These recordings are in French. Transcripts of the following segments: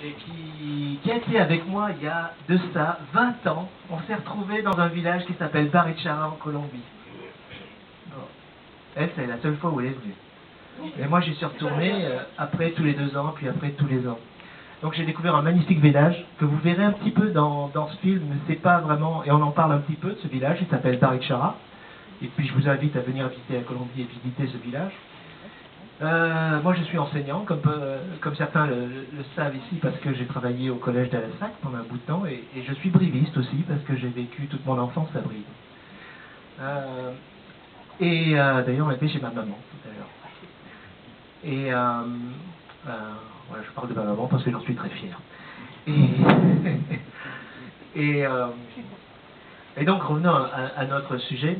et qui a été avec moi il y a de ça 20 ans. On s'est retrouvés dans un village qui s'appelle Barichara en Colombie. Bon. Elle, c'est la seule fois où elle est venue. Et moi, j'y suis retourné après tous les 2 ans, puis après tous les ans. Donc j'ai découvert un magnifique village que vous verrez un petit peu dans ce film, mais c'est pas vraiment, et on en parle un petit peu de ce village, il s'appelle Barichara. Et puis je vous invite à venir visiter la Colombie et visiter ce village. Moi je suis enseignant, comme certains le savent ici, parce que j'ai travaillé au collège d'Alasac pendant un bout de temps, et je suis briviste aussi, parce que j'ai vécu toute mon enfance à Brive. D'ailleurs on était chez ma maman tout à l'heure. Voilà, je parle de ma maman parce que j'en suis très fier. Et donc revenons à notre sujet.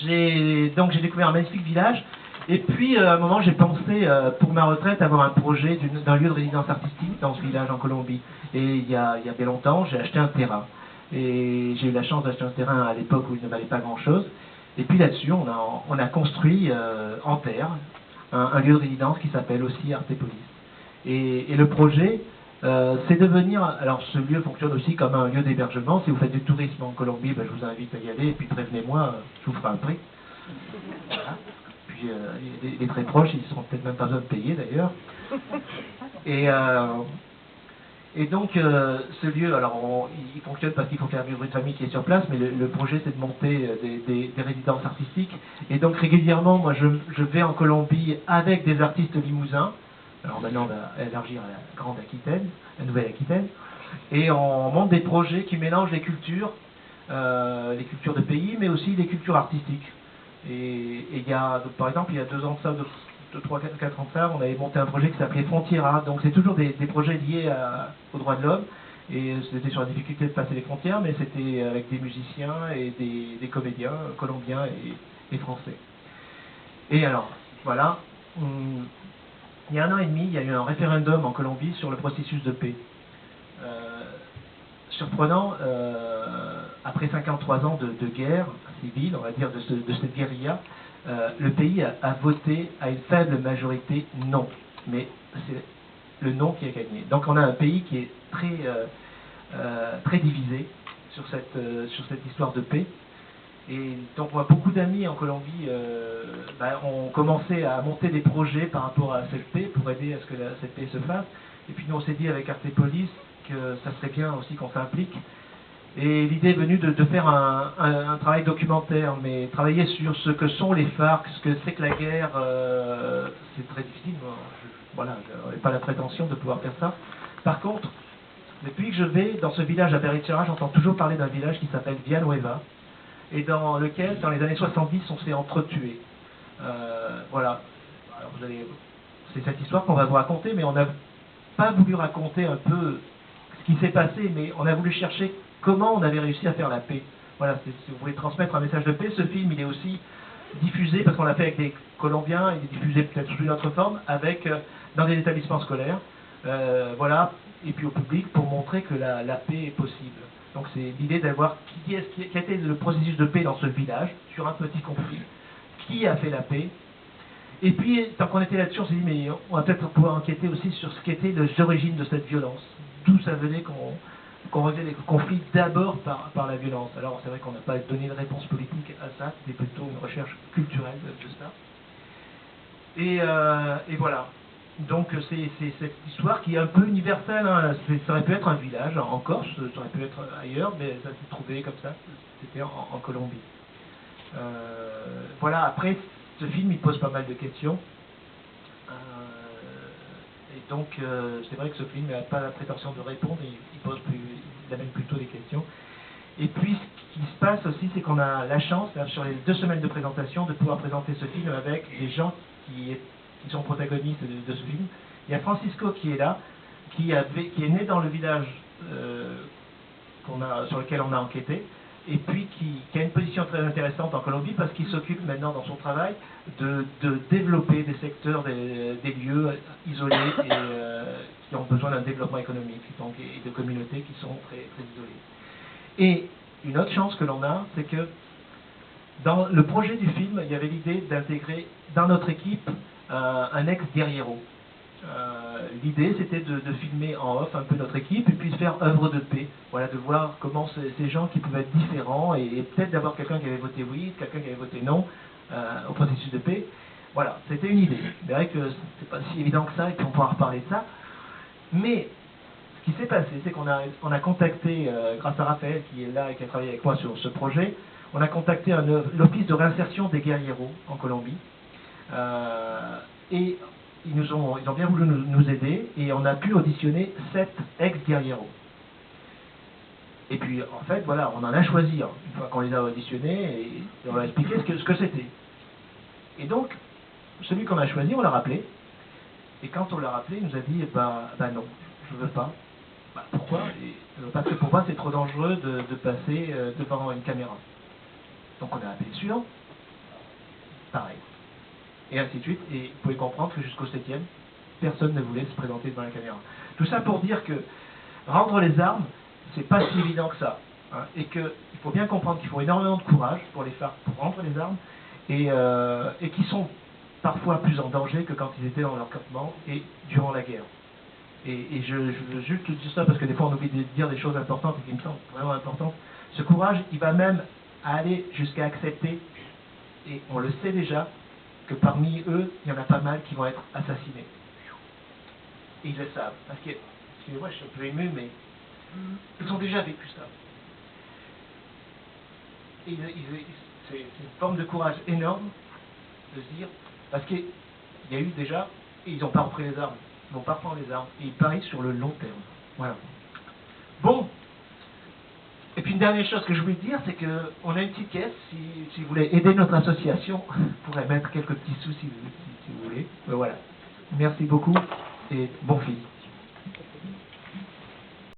J'ai découvert un magnifique village. Et puis, à un moment, j'ai pensé, pour ma retraite, avoir un projet d'un lieu de résidence artistique dans ce village en Colombie. Et il y a bien longtemps, j'ai acheté un terrain. Et j'ai eu la chance d'acheter un terrain à l'époque où il ne valait pas grand-chose. Et puis là-dessus, on a construit en terre un lieu de résidence qui s'appelle aussi Artépolis. Et le projet, c'est de venir... Alors, ce lieu fonctionne aussi comme un lieu d'hébergement. Si vous faites du tourisme en Colombie, ben, je vous invite à y aller. Et puis, prévenez-moi, je vous ferai un prix. Voilà. Puis les très proches, ils ne seront peut-être même pas besoin de payer d'ailleurs. Et donc ce lieu, alors il fonctionne parce qu'il faut faire vivre une famille qui est sur place, mais le projet c'est de monter des résidences artistiques. Et donc régulièrement, moi je vais en Colombie avec des artistes limousins. Alors maintenant on va élargir à la Grande Aquitaine, la Nouvelle-Aquitaine. Et on monte des projets qui mélangent les cultures de pays, mais aussi les cultures artistiques. Et il y a, par exemple, il y a 2 ans de ça, 4 ans de ça, on avait monté un projet qui s'appelait Frontiera. Donc c'est toujours des projets liés aux droits de l'homme. Et c'était sur la difficulté de passer les frontières, mais c'était avec des musiciens et des comédiens colombiens et français. Et alors, voilà. Il y a 1 an et demi, il y a eu un référendum en Colombie sur le processus de paix. Surprenant, après 53 ans de guerre civile, on va dire, de cette guérilla, le pays a voté à une faible majorité non. Mais c'est le non qui a gagné. Donc on a un pays qui est très divisé sur cette histoire de paix. Et donc on a beaucoup d'amis en Colombie ont commencé à monter des projets par rapport à cette paix pour aider à ce que cette paix se fasse. Et puis nous on s'est dit avec Artépolis que ça serait bien aussi qu'on s'implique. Et l'idée est venue de faire un travail documentaire, mais travailler sur ce que sont les FARC, ce que c'est que la guerre, c'est très difficile. Je n'ai pas la prétention de pouvoir faire ça. Par contre, depuis que je vais dans ce village à Barichara, j'entends toujours parler d'un village qui s'appelle Villanueva, et dans lequel, dans les années 70, on s'est entretués. Voilà. Alors c'est cette histoire qu'on va vous raconter, mais on n'a pas voulu raconter un peu ce qui s'est passé, mais on a voulu chercher comment on avait réussi à faire la paix. Voilà, si vous voulez transmettre un message de paix, ce film, il est aussi diffusé, parce qu'on l'a fait avec des Colombiens, il est diffusé peut-être sous une autre forme, dans des établissements scolaires, voilà, et puis au public, pour montrer que la paix est possible. Donc c'est l'idée d'avoir qui était le processus de paix dans ce village, sur un petit conflit, qui a fait la paix. Et puis, tant qu'on était là-dessus, on s'est dit, mais on va peut-être pouvoir enquêter aussi sur ce qu'étaient les origines de cette violence. D'où ça venait qu'on réglait les conflits d'abord par la violence. Alors c'est vrai qu'on n'a pas donné de réponse politique à ça, c'était plutôt une recherche culturelle de ça. Et voilà. Donc c'est cette histoire qui est un peu universelle. Hein. Ça aurait pu être un village en Corse, ça aurait pu être ailleurs, mais ça s'est trouvé comme ça. C'était en Colombie. Voilà, après, ce film, il pose pas mal de questions. Et donc, c'est vrai que ce film n'a pas la prétention de répondre, il amène plutôt des questions. Et puis, ce qui se passe aussi, c'est qu'on a la chance, là, sur les 2 semaines de présentation, de pouvoir présenter ce film avec des gens qui sont protagonistes de ce film. Il y a Francisco qui est là, qui est né dans le village sur lequel on a enquêté, et puis qui a une position très intéressante en Colombie parce qu'il s'occupe maintenant dans son travail de développer des secteurs, des lieux isolés et qui ont besoin d'un développement économique, donc, et de communautés qui sont très, très isolées. Et une autre chance que l'on a, c'est que dans le projet du film, il y avait l'idée d'intégrer dans notre équipe un ex-guerriero. L'idée, c'était de filmer en off un peu notre équipe et puis de faire œuvre de paix. Voilà, de voir comment ces gens qui pouvaient être différents et peut-être d'avoir quelqu'un qui avait voté oui, quelqu'un qui avait voté non au processus de paix. Voilà, c'était une idée. C'est vrai que c'est pas si évident que ça et puis on pourra reparler de ça. Mais ce qui s'est passé, c'est qu'on a contacté, grâce à Raphaël qui est là et qui a travaillé avec moi sur ce projet, on a contacté l'Office de réinsertion des guerrieros en Colombie. Et ils ont bien voulu nous aider et on a pu auditionner 7 ex-guerrieros. Et puis en fait, voilà, on en a choisi une fois qu'on les a auditionnés et on a expliqué ce que c'était. Et donc, celui qu'on a choisi, on l'a rappelé. Et quand on l'a rappelé, il nous a dit bah non, je veux pas. Bah, pourquoi? Parce que pour moi, c'est trop dangereux de passer devant une caméra. Donc on a appelé le suivant. Pareil. Et ainsi de suite. Et vous pouvez comprendre que jusqu'au 7e, personne ne voulait se présenter devant la caméra. Tout ça pour dire que rendre les armes, c'est pas si évident que ça. Hein, et qu'il faut bien comprendre qu'il faut énormément de courage pour pour rendre les armes et qu'ils sont parfois plus en danger que quand ils étaient dans leur campement et durant la guerre. Et je veux juste dire ça parce que des fois on oublie de dire des choses importantes et qui me semblent vraiment importantes. Ce courage, il va même aller jusqu'à accepter, et on le sait déjà, que parmi eux, il y en a pas mal qui vont être assassinés. Et ils le savent. Parce que, excusez-moi, je suis un peu ému, mais ils ont déjà vécu ça. Et c'est une forme de courage énorme de se dire, parce qu'il y a eu déjà, et ils n'ont pas repris les armes. Ils vont pas prendre les armes. Et ils parient sur le long terme. Voilà. Bon. Et puis une dernière chose que je voulais dire, c'est qu'on a une petite caisse, si vous voulez aider notre association, on pourrait mettre quelques petits sous si vous voulez. Mais voilà. Merci beaucoup et bon film.